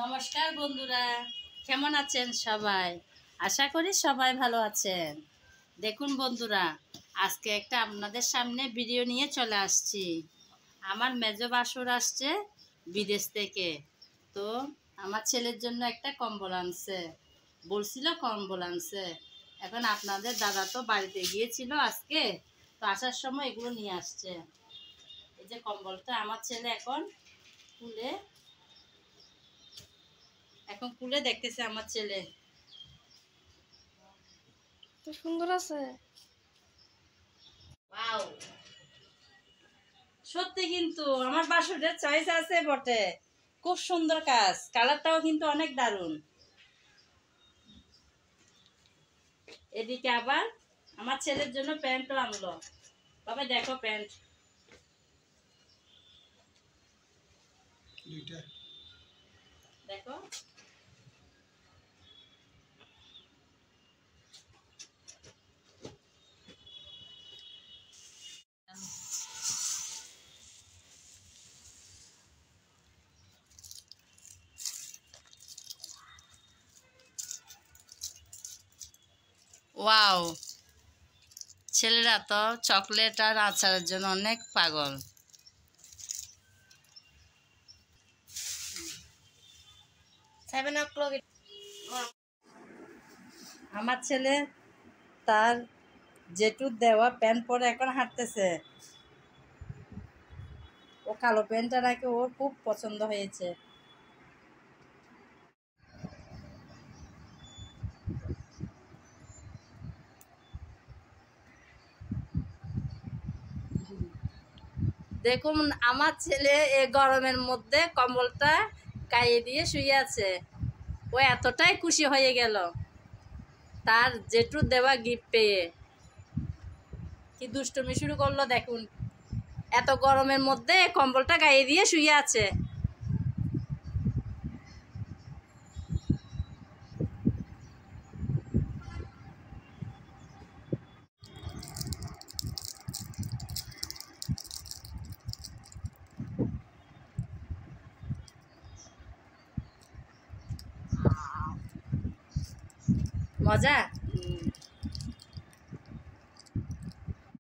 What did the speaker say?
নমস্কার বন্ধুরা, কেমন আছেন সবাই? আশা করি সবাই ভালো আছেন। দেখুন বন্ধুরা, আজকে একটা আপনাদের সামনে ভিডিও নিয়ে চলে আসছি। আমার মেজো বাসুর আসছে বিদেশ থেকে, তো আমার ছেলের জন্য একটা কম্বল আনছে, বলছিল কম্বল আনছে। এখন আপনাদের দাদা তো বাড়িতে গিয়েছিল আজকে, তো আসার সময় এগুলো নিয়ে আসছে। এই যে কম্বলটা আমার ছেলে এখন খুলে দেখতেছে আমার ছেলে। তো সুন্দর আছে। ওয়াও, সত্যি কিন্তু আমার বাসুরের চয়েস আছে বটে। খুব সুন্দর কাজ, কালারটাও কিন্তু অনেক দারুণ। এদিকে আবার আমার ছেলের জন্য প্যান্টও আনলো। বাবা দেখো প্যান্ট, দেখো। ওয়াও, ছেলেরা তো চকলেট আর আচারের জন্য অনেক পাগল। আমার ছেলে তার জেঠুর দেওয়া প্যান্ট পরে এখন হাঁটতেছে। ও কালো প্যান্টটা নাকি ওর খুব পছন্দ হয়েছে। দেখুন আমার ছেলে এই গরমের মধ্যে কম্বলটা গায়ে দিয়ে শুয়ে আছে। ও এতটাই খুশি হয়ে গেল তার জেঠুর দেওয়া গিফট পেয়ে। কি দুষ্টুমি শুরু করলো দেখুন, এত গরমের মধ্যে কম্বলটা গায়ে দিয়ে শুয়ে আছে। মজা।